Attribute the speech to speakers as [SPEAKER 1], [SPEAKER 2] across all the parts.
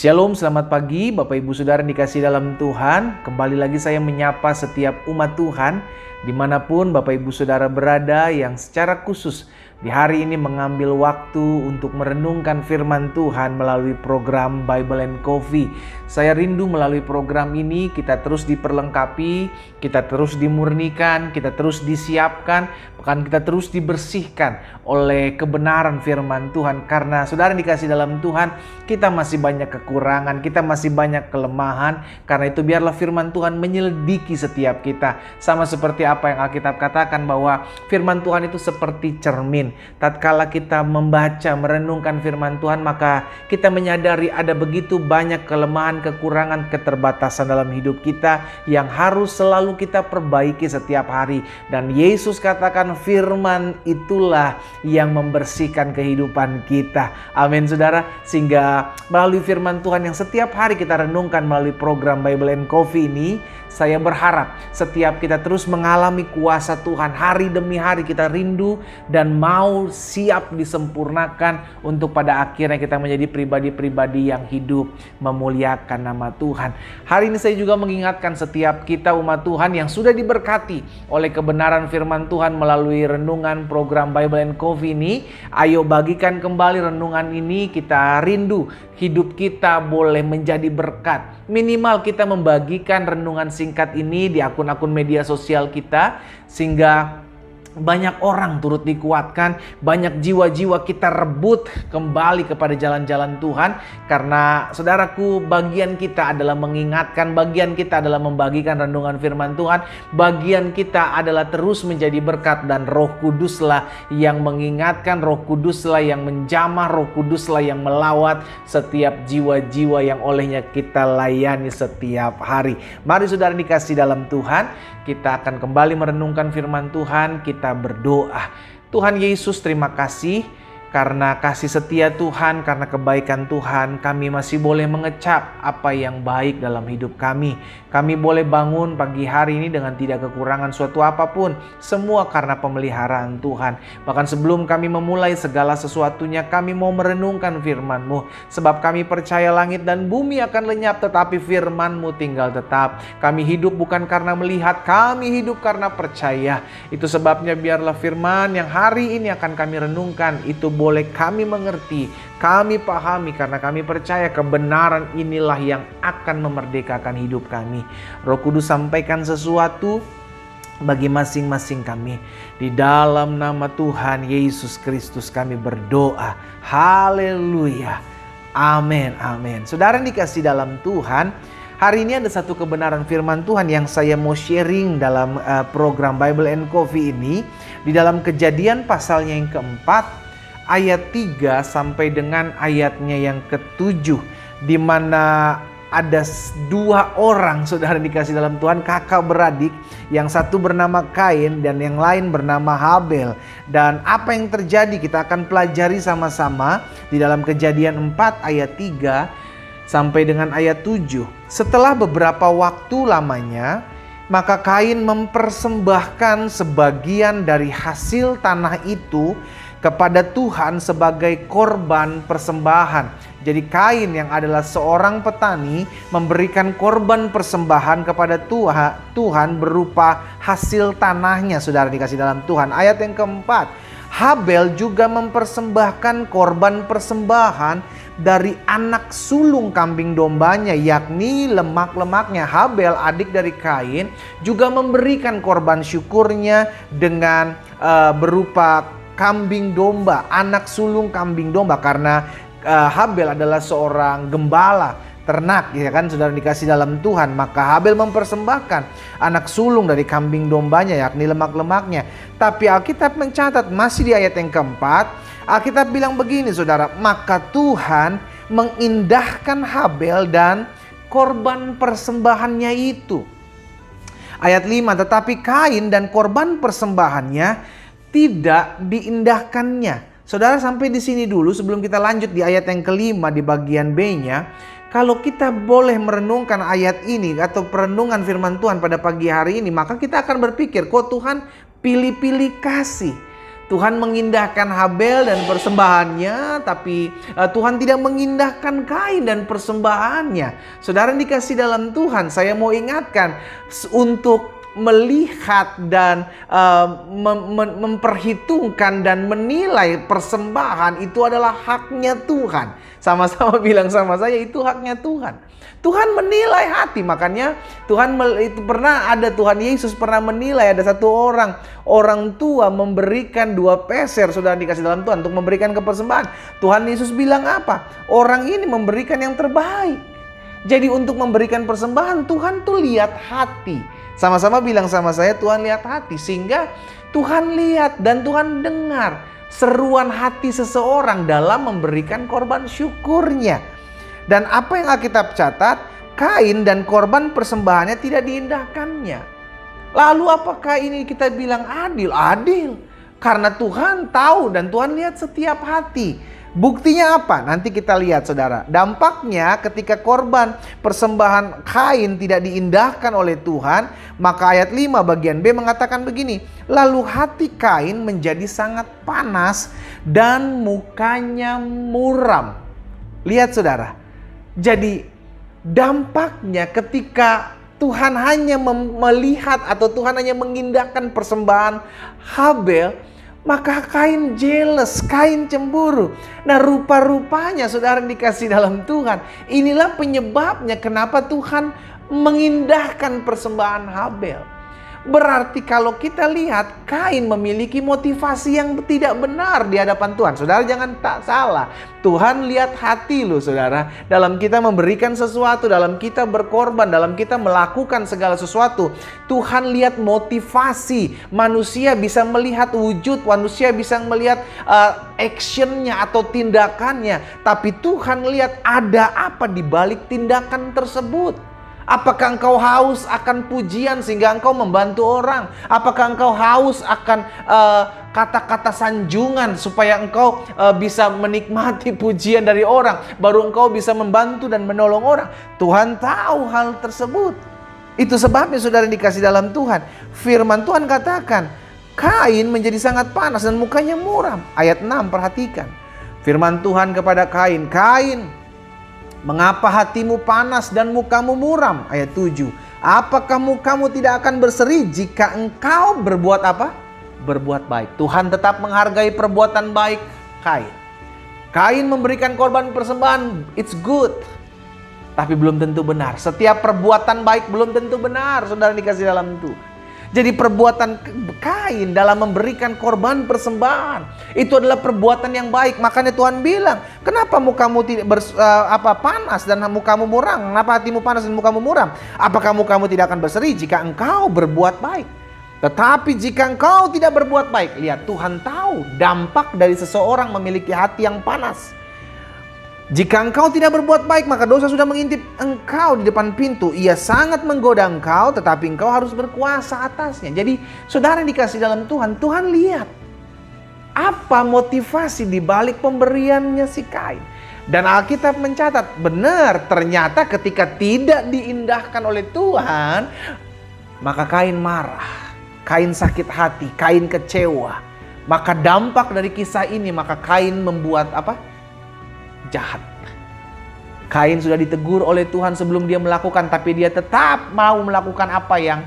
[SPEAKER 1] Shalom, selamat pagi Bapak Ibu Saudara dikasih dalam Tuhan. Kembali lagi saya menyapa setiap umat Tuhan dimanapun Bapak Ibu Saudara berada, yang secara khusus di hari ini mengambil waktu untuk merenungkan firman Tuhan melalui program Bible and Coffee. Saya rindu melalui program ini kita terus diperlengkapi, kita terus dimurnikan, kita terus disiapkan, bahkan kita terus dibersihkan oleh kebenaran firman Tuhan. Karena saudara dikasih dalam Tuhan, kita masih banyak kekurangan, kita masih banyak kelemahan. Karena itu biarlah firman Tuhan menyelidiki setiap kita. Sama seperti apa yang Alkitab katakan bahwa firman Tuhan itu seperti cermin. Tatkala kita membaca, merenungkan firman Tuhan, maka kita menyadari ada begitu banyak kelemahan, kekurangan, keterbatasan dalam hidup kita yang harus selalu kita perbaiki setiap hari. Dan Yesus katakan firman itulah yang membersihkan kehidupan kita. Amin saudara. Sehingga melalui firman Tuhan yang setiap hari kita renungkan melalui program Bible and Coffee ini, saya berharap setiap kita terus mengalami kuasa Tuhan. Hari demi hari kita rindu dan mau siap disempurnakan untuk pada akhirnya kita menjadi pribadi-pribadi yang hidup memuliakan nama Tuhan. Hari ini saya juga mengingatkan setiap kita umat Tuhan yang sudah diberkati oleh kebenaran firman Tuhan melalui renungan program Bible and Coffee ini. Ayo bagikan kembali renungan ini, kita rindu hidup kita boleh menjadi berkat. Minimal kita membagikan renungan singkat ini di akun-akun media sosial kita, sehingga banyak orang turut dikuatkan, banyak jiwa-jiwa kita rebut kembali kepada jalan-jalan Tuhan. Karena saudaraku, bagian kita adalah mengingatkan, bagian kita adalah membagikan renungan firman Tuhan, bagian kita adalah terus menjadi berkat. Dan Roh Kuduslah yang mengingatkan, Roh Kuduslah yang menjamah, Roh Kuduslah yang melawat setiap jiwa-jiwa yang olehnya kita layani setiap hari. Mari saudara dikasih dalam Tuhan, kita akan kembali merenungkan firman Tuhan. Kita berdoa. Tuhan Yesus, terima kasih karena kasih setia Tuhan, karena kebaikan Tuhan, kami masih boleh mengecap apa yang baik dalam hidup kami. Kami boleh bangun pagi hari ini dengan tidak kekurangan suatu apapun. Semua karena pemeliharaan Tuhan. Bahkan sebelum kami memulai segala sesuatunya, kami mau merenungkan firman-Mu. Sebab kami percaya langit dan bumi akan lenyap, tetapi firman-Mu tinggal tetap. Kami hidup bukan karena melihat, kami hidup karena percaya. Itu sebabnya biarlah firman yang hari ini akan kami renungkan itu boleh kami mengerti, kami pahami, karena kami percaya kebenaran inilah yang akan memerdekakan hidup kami. Roh Kudus, sampaikan sesuatu bagi masing-masing kami. Di dalam nama Tuhan Yesus Kristus kami berdoa. Haleluya. Amin, amin. Saudara dikasih dalam Tuhan, hari ini ada satu kebenaran firman Tuhan yang saya mau sharing dalam program Bible and Coffee ini. Di dalam Kejadian pasalnya yang keempat, ayat 3 sampai dengan ayatnya yang ke-7, di mana ada dua orang saudara dikasih dalam Tuhan, kakak beradik, yang satu bernama Kain dan yang lain bernama Habel. Dan apa yang terjadi kita akan pelajari sama-sama di dalam Kejadian 4 ayat 3 sampai dengan ayat 7. Setelah beberapa waktu lamanya, maka Kain mempersembahkan sebagian dari hasil tanah itu kepada Tuhan sebagai korban persembahan. Jadi Kain yang adalah seorang petani memberikan korban persembahan kepada Tuhan berupa hasil tanahnya, saudara dikasih dalam Tuhan. Ayat yang keempat, Habel juga mempersembahkan korban persembahan dari anak sulung kambing dombanya, yakni lemak-lemaknya. Habel, adik dari Kain, juga memberikan korban syukurnya dengan berupa kambing domba, anak sulung kambing domba. Karena Habel adalah seorang gembala ternak, ya kan saudara dikasih dalam Tuhan. Maka Habel mempersembahkan anak sulung dari kambing dombanya, yakni lemak-lemaknya. Tapi Alkitab mencatat masih di ayat yang keempat, Alkitab bilang begini saudara, maka Tuhan mengindahkan Habel dan korban persembahannya itu. Ayat 5, tetapi Kain dan korban persembahannya tidak diindahkannya. Saudara, sampai di sini dulu sebelum kita lanjut di ayat yang kelima di bagian B-nya. Kalau kita boleh merenungkan ayat ini atau perenungan firman Tuhan pada pagi hari ini, maka kita akan berpikir, kok Tuhan pilih-pilih kasih. Tuhan mengindahkan Habel dan persembahannya, tapi Tuhan tidak mengindahkan Kain dan persembahannya. Saudara dikasih dalam Tuhan, saya mau ingatkan untuk melihat dan memperhitungkan dan menilai persembahan itu adalah haknya Tuhan. Sama-sama bilang sama saya, itu haknya Tuhan. Tuhan menilai hati, makanya itu pernah ada, Tuhan Yesus pernah menilai ada satu orang tua memberikan 2 peser, saudara dikasih dalam Tuhan, untuk memberikan ke persembahan. Tuhan Yesus bilang apa? Orang ini memberikan yang terbaik. Jadi untuk memberikan persembahan, Tuhan tuh lihat hati. Sama-sama bilang sama saya, Tuhan lihat hati. Sehingga Tuhan lihat dan Tuhan dengar seruan hati seseorang dalam memberikan korban syukurnya. Dan apa yang Alkitab catat, Kain dan korban persembahannya tidak diindahkannya. Lalu apakah ini kita bilang adil? Adil. Karena Tuhan tahu dan Tuhan lihat setiap hati. Buktinya apa? Nanti kita lihat, saudara. Dampaknya ketika korban persembahan Kain tidak diindahkan oleh Tuhan, maka ayat 5 bagian B mengatakan begini. Lalu hati Kain menjadi sangat panas dan mukanya muram. Lihat, saudara. Jadi dampaknya ketika Tuhan hanya melihat atau Tuhan hanya mengindahkan persembahan Habel, maka Kain jealous, Kain cemburu. Nah, rupa-rupanya saudara dikasih dalam Tuhan, inilah penyebabnya kenapa Tuhan mengindahkan persembahan Habel. Berarti kalau kita lihat, Kain memiliki motivasi yang tidak benar di hadapan Tuhan. Saudara jangan tak salah, Tuhan lihat hati loh saudara. Dalam kita memberikan sesuatu, dalam kita berkorban, dalam kita melakukan segala sesuatu, Tuhan lihat motivasi. Manusia bisa melihat wujud, manusia bisa melihat actionnya atau tindakannya. Tapi Tuhan lihat ada apa di balik tindakan tersebut. Apakah engkau haus akan pujian sehingga engkau membantu orang? Apakah engkau haus akan kata-kata sanjungan supaya engkau bisa menikmati pujian dari orang, baru engkau bisa membantu dan menolong orang? Tuhan tahu hal tersebut. Itu sebabnya saudara dikasih dalam Tuhan, firman Tuhan katakan, Kain menjadi sangat panas dan mukanya muram. Ayat 6, perhatikan. Firman Tuhan kepada Kain, Kain, mengapa hatimu panas dan mukamu muram? Ayat 7. Apakah mukamu tidak akan berseri jika engkau berbuat apa? Berbuat baik. Tuhan tetap menghargai perbuatan baik Kain. Kain memberikan korban persembahan, it's good. Tapi belum tentu benar. Setiap perbuatan baik belum tentu benar, saudara dikasih dalam Tuhan. Jadi perbuatan Kain dalam memberikan korban persembahan itu adalah perbuatan yang baik. Makanya Tuhan bilang, kenapa mukamu tidak panas dan mukamu muram? Kenapa hatimu panas dan mukamu muram? Apakah mukamu tidak akan berseri jika engkau berbuat baik? Tetapi jika engkau tidak berbuat baik, lihat Tuhan tahu dampak dari seseorang memiliki hati yang panas. Jika engkau tidak berbuat baik, maka dosa sudah mengintip engkau di depan pintu. Ia sangat menggoda engkau, tetapi engkau harus berkuasa atasnya. Jadi saudara yang dikasih dalam Tuhan, Tuhan lihat apa motivasi di balik pemberiannya si Kain. Dan Alkitab mencatat, benar ternyata ketika tidak diindahkan oleh Tuhan, maka Kain marah, Kain sakit hati, Kain kecewa. Maka dampak dari kisah ini, maka Kain membuat apa? Jahat. Kain sudah ditegur oleh Tuhan sebelum dia melakukan, tapi dia tetap mau melakukan apa yang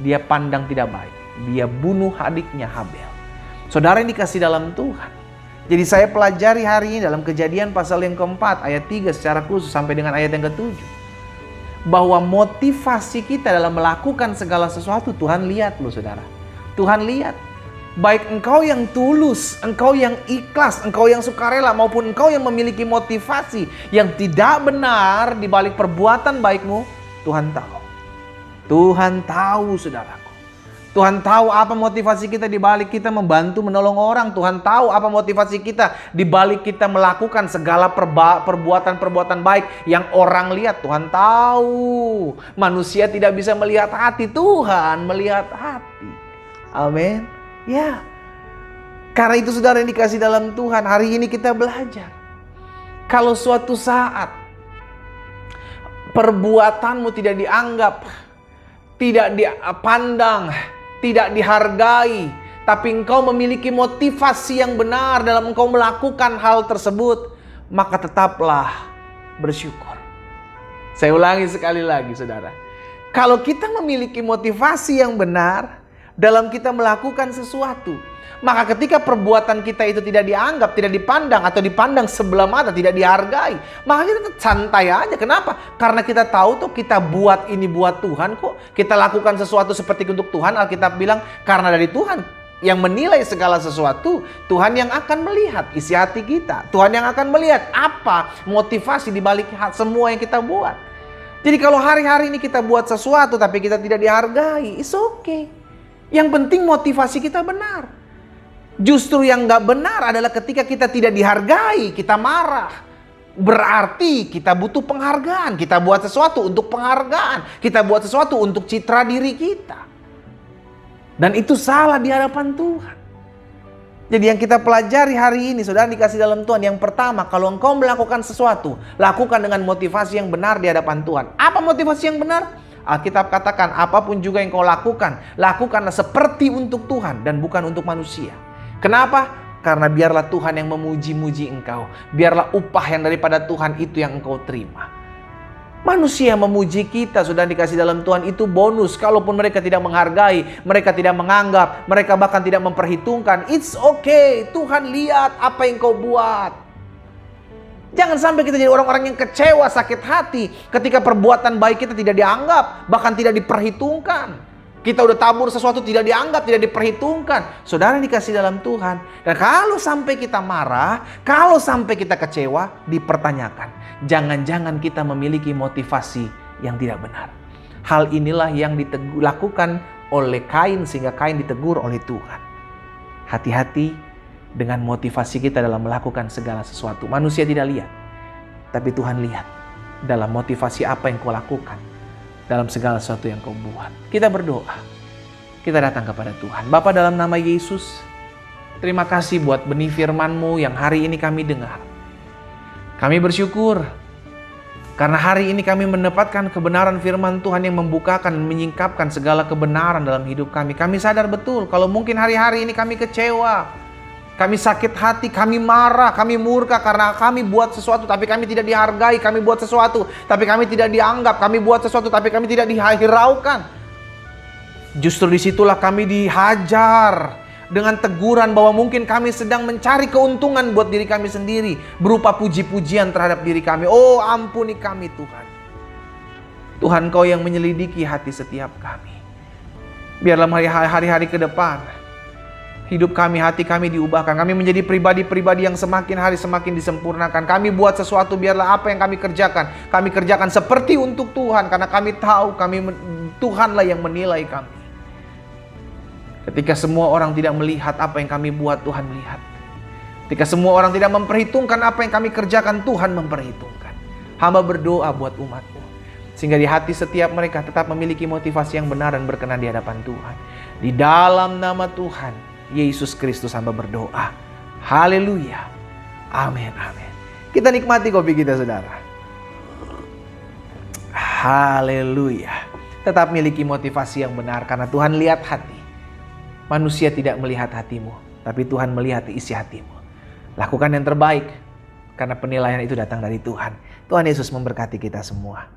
[SPEAKER 1] dia pandang tidak baik. Dia bunuh adiknya Habel. Saudara yang dikasih dalam Tuhan. Jadi saya pelajari hari ini dalam Kejadian pasal yang keempat ayat 3 secara khusus sampai dengan ayat yang ke-7. Bahwa motivasi kita dalam melakukan segala sesuatu Tuhan lihat loh saudara. Tuhan lihat. Baik engkau yang tulus, engkau yang ikhlas, engkau yang sukarela, maupun engkau yang memiliki motivasi yang tidak benar di balik perbuatan baikmu, Tuhan tahu. Tuhan tahu saudaraku. Tuhan tahu apa motivasi kita di balik kita membantu menolong orang. Tuhan tahu apa motivasi kita di balik kita melakukan segala perbuatan-perbuatan baik yang orang lihat. Tuhan tahu. Manusia tidak bisa melihat hati, Tuhan melihat hati. Amin. Ya, karena itu saudara yang dikasih dalam Tuhan, hari ini kita belajar. Kalau suatu saat perbuatanmu tidak dianggap, tidak dipandang, tidak dihargai, tapi engkau memiliki motivasi yang benar dalam engkau melakukan hal tersebut, maka tetaplah bersyukur. Saya ulangi sekali lagi, saudara. Kalau kita memiliki motivasi yang benar dalam kita melakukan sesuatu, maka ketika perbuatan kita itu tidak dianggap, tidak dipandang, atau dipandang sebelah mata, tidak dihargai, maka kita santai aja. Kenapa? Karena kita tahu tuh kita buat ini buat Tuhan kok. Kita lakukan sesuatu seperti untuk Tuhan. Alkitab bilang karena dari Tuhan yang menilai segala sesuatu, Tuhan yang akan melihat isi hati kita. Tuhan yang akan melihat apa motivasi di balik semua yang kita buat. Jadi kalau hari-hari ini kita buat sesuatu tapi kita tidak dihargai, it's okay. Yang penting motivasi kita benar. Justru yang gak benar adalah ketika kita tidak dihargai, kita marah. Berarti kita butuh penghargaan. Kita buat sesuatu untuk penghargaan. Kita buat sesuatu untuk citra diri kita. Dan itu salah di hadapan Tuhan. Jadi yang kita pelajari hari ini, saudara dikasih dalam Tuhan. Yang pertama, kalau engkau melakukan sesuatu, lakukan dengan motivasi yang benar di hadapan Tuhan. Apa motivasi yang benar? Alkitab katakan, apapun juga yang kau lakukan, lakukanlah seperti untuk Tuhan dan bukan untuk manusia. Kenapa? Karena biarlah Tuhan yang memuji-muji engkau. Biarlah upah yang daripada Tuhan itu yang engkau terima. Manusia memuji kita, sudah dikasih dalam Tuhan, itu bonus. Kalaupun mereka tidak menghargai, mereka tidak menganggap, mereka bahkan tidak memperhitungkan, it's okay. Tuhan lihat apa yang kau buat. Jangan sampai kita jadi orang-orang yang kecewa, sakit hati ketika perbuatan baik kita tidak dianggap, bahkan tidak diperhitungkan. Kita udah tabur sesuatu tidak dianggap, tidak diperhitungkan. Saudara dikasih dalam Tuhan. Dan kalau sampai kita marah, kalau sampai kita kecewa, dipertanyakan. Jangan-jangan kita memiliki motivasi yang tidak benar. Hal inilah yang dilakukan oleh Kain sehingga Kain ditegur oleh Tuhan. Hati-hati dengan motivasi kita dalam melakukan segala sesuatu. Manusia tidak lihat, tapi Tuhan lihat dalam motivasi apa yang kau lakukan, dalam segala sesuatu yang kau buat. Kita berdoa, kita datang kepada Tuhan. Bapa, dalam nama Yesus, terima kasih buat benih firman-Mu yang hari ini kami dengar. Kami bersyukur karena hari ini kami mendapatkan kebenaran firman Tuhan yang membukakan dan menyingkapkan segala kebenaran dalam hidup kami. Kami sadar betul kalau mungkin hari-hari ini kami kecewa, kami sakit hati, kami marah, kami murka karena kami buat sesuatu tapi kami tidak dihargai. Kami buat sesuatu tapi kami tidak dianggap. Kami buat sesuatu tapi kami tidak dihiraukan. Justru disitulah kami dihajar dengan teguran bahwa mungkin kami sedang mencari keuntungan buat diri kami sendiri berupa puji-pujian terhadap diri kami. Oh, ampuni kami Tuhan. Tuhan, Kau yang menyelidiki hati setiap kami. Biarlah hari-hari ke depan hidup kami, hati kami diubahkan. Kami menjadi pribadi-pribadi yang semakin hari semakin disempurnakan. Kami buat sesuatu, biarlah apa yang kami kerjakan seperti untuk Tuhan. Karena kami tahu Tuhanlah yang menilai kami. Ketika semua orang tidak melihat apa yang kami buat, Tuhan melihat. Ketika semua orang tidak memperhitungkan apa yang kami kerjakan, Tuhan memperhitungkan. Hamba berdoa buat umat-Mu, sehingga di hati setiap mereka tetap memiliki motivasi yang benar dan berkenan di hadapan Tuhan. Di dalam nama Tuhan Yesus Kristus hamba berdoa. Haleluya. Amin, amin. Kita nikmati kopi kita, saudara. Haleluya. Tetap miliki motivasi yang benar karena Tuhan lihat hati. Manusia tidak melihat hatimu, tapi Tuhan melihat isi hatimu. Lakukan yang terbaik, karena penilaian itu datang dari Tuhan. Tuhan Yesus memberkati kita semua.